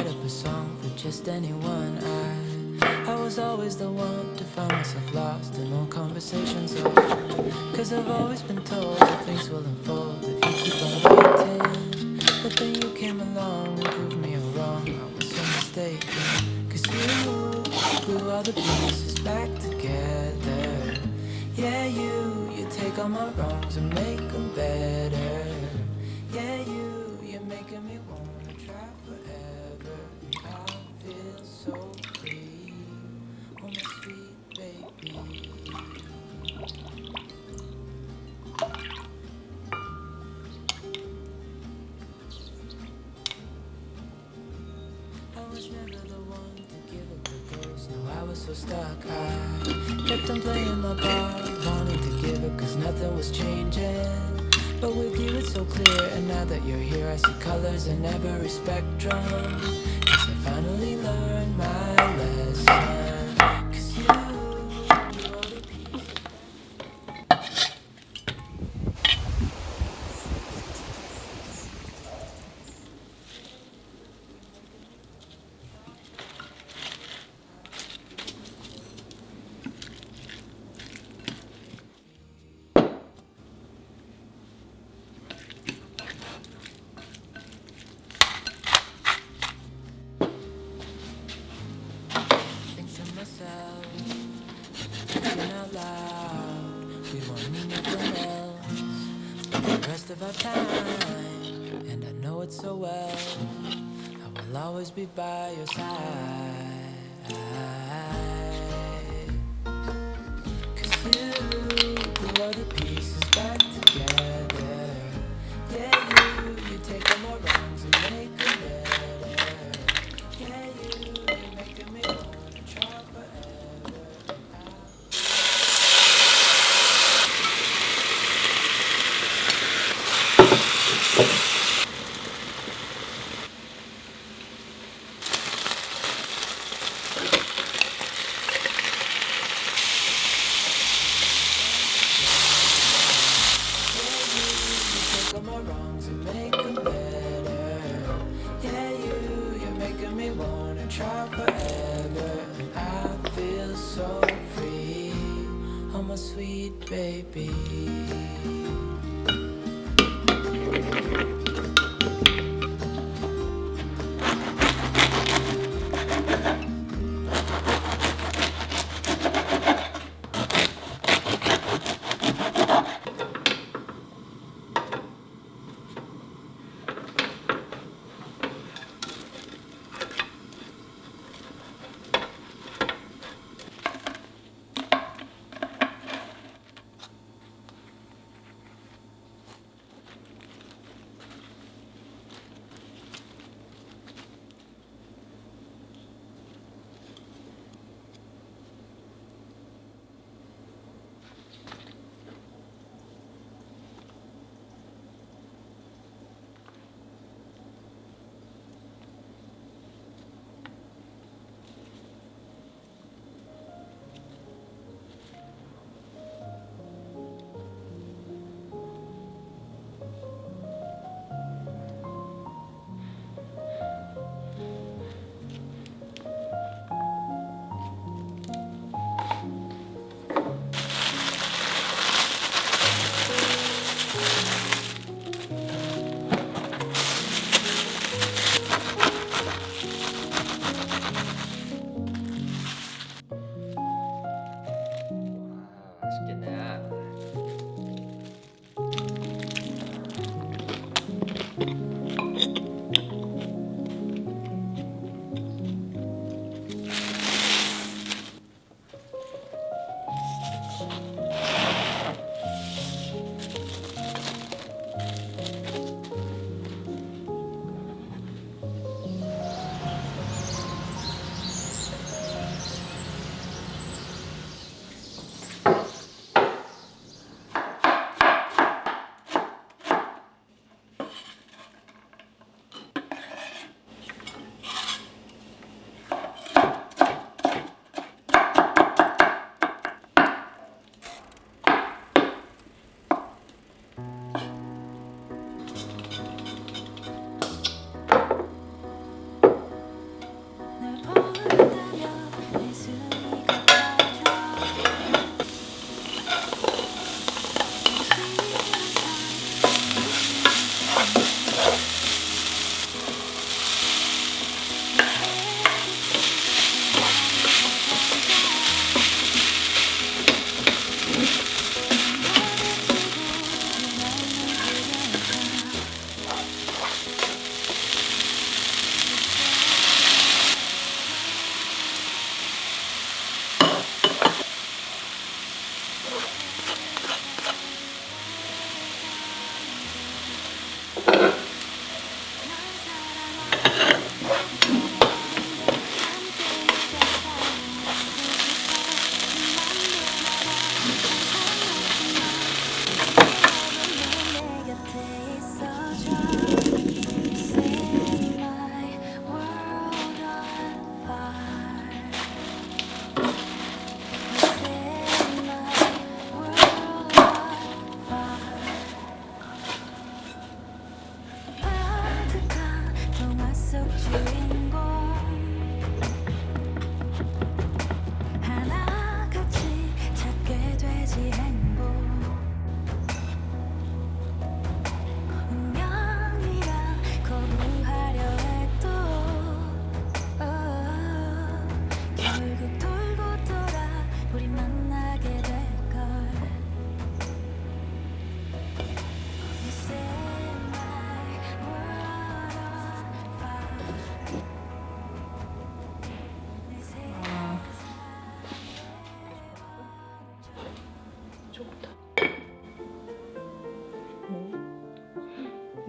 write up a song for just anyone. I was always the one to find myself lost in all conversations. Cause I've always been told that things will unfold if you keep on waiting. But then you came along and proved me all wrong. I was so mistaken. Cause you glue all the pieces back together. Yeah, you take all my wrongs and make them better. Yeah, you're making me wanna try forever. I feel so free, oh my sweet baby. I was never the one to give up the ghost. No, I was so stuck. I kept on playing my part, wanting to give up cause nothing was changing. But with you it's so clear, and now that you're here I see colors in every spectrum. Cause I finally learned my lesson. Cause you are the pieces. Think to myself, thinking out loud, we won't need nothing else but the rest of our time. And I know it so well, I will always be by your side. Cause you are the pieces back together. Yeah, you take all my wrongs and make them better. Yeah, you're making me wanna try forever. Take all my wrongs and make them better. Yeah, you're making me wanna try forever. And I feel so free, oh my sweet baby.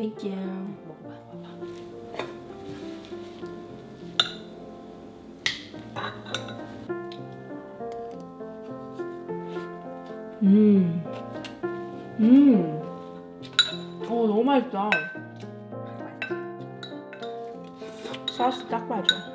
Thank you. 음. 너무 맛있다. 소스 딱 맞아.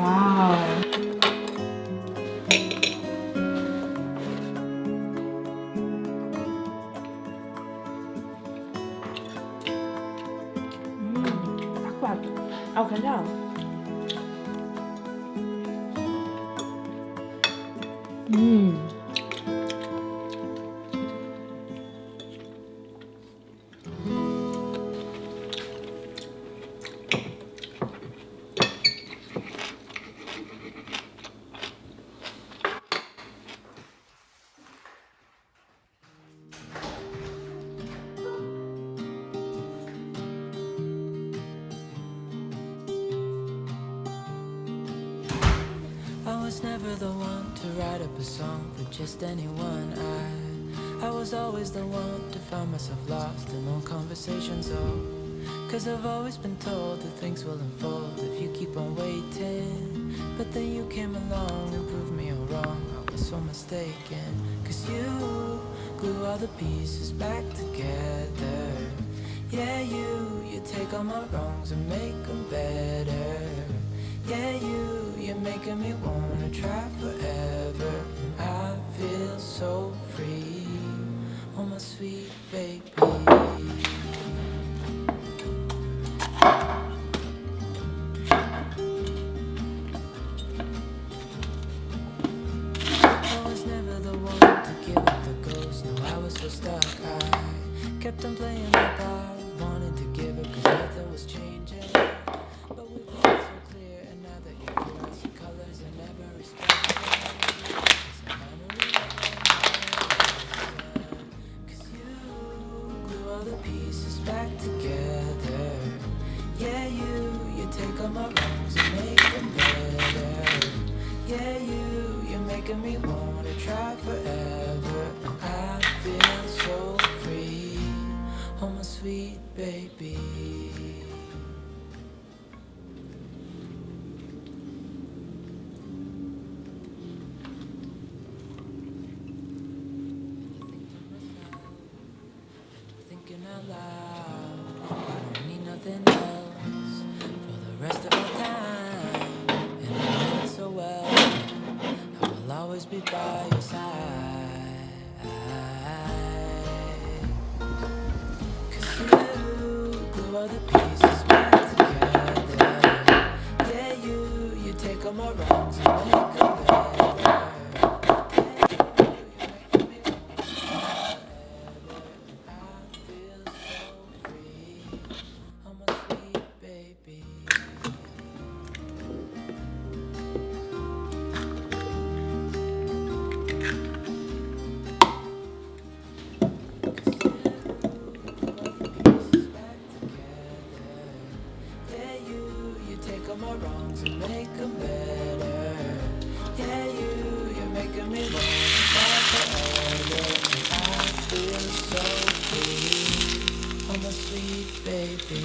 와우. 딱 맞아. 괜찮아. I was never the one to write up a song for just anyone. I was always the one to find myself lost in long conversations. Cause I've always been told that things will unfold if you keep on waiting. But then you came along and proved me all wrong. I was so mistaken. Cause you glue all the pieces back together. Yeah, you take all my wrongs and make them better. Yeah, you're making me wanna try forever. And I feel so free, oh my sweet baby. I was never the one to give up the ghost. No, I was so stuck. Kept on playing my part, wanting to give it cause nothing was changing. But we were so clear, and now that you're here, I see colors I never respected. Cause I finally understand. Cause you glue all the pieces back together. Yeah, you take all my wrongs and make them better. Yeah, you're making me wanna try forever. And I feel so free, oh my sweet baby. Thinking out loud, I don't need nothing else for the rest of my time. And I know it so well, I will always be by your side. Cause you glue all the pieces back together. Yeah, you take all my wrongs and make them better. Take all my wrongs and make them better. Yeah, you're making me wanna try forever. And I feel so free, oh my sweet baby.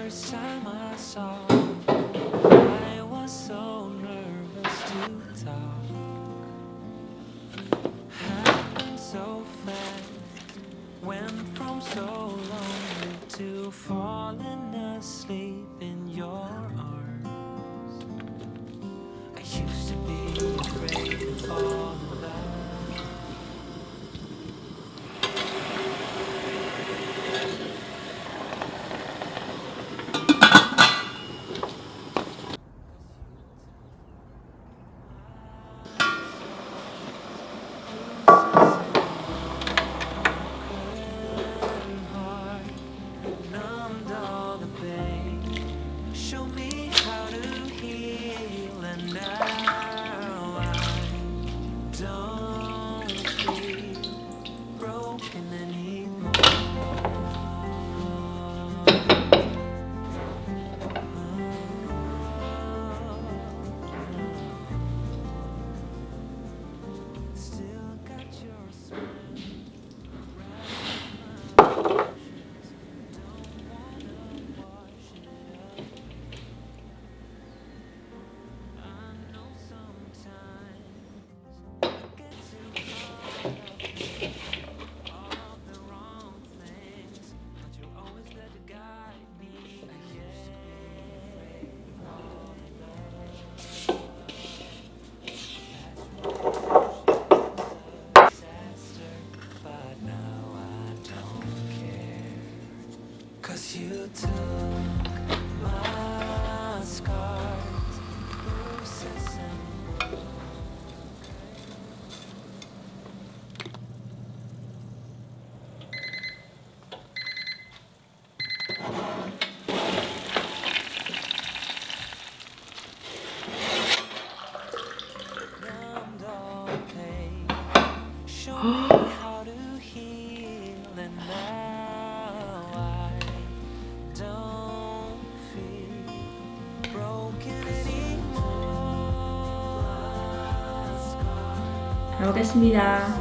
first time I saw, I was so nervous. to talk. Happened so fast, went from so lonely to falling asleep in your arms. I used to be afraid to fall in love. Numbed all the pain, show me how to heal, and now I don't feel broken anymore. Still got your smile. But now I don't care, 'cause you took my scars, bruises and numbed all the pain, show me how to heal, and now I don't feel broken anymore. 잘 먹겠습니다.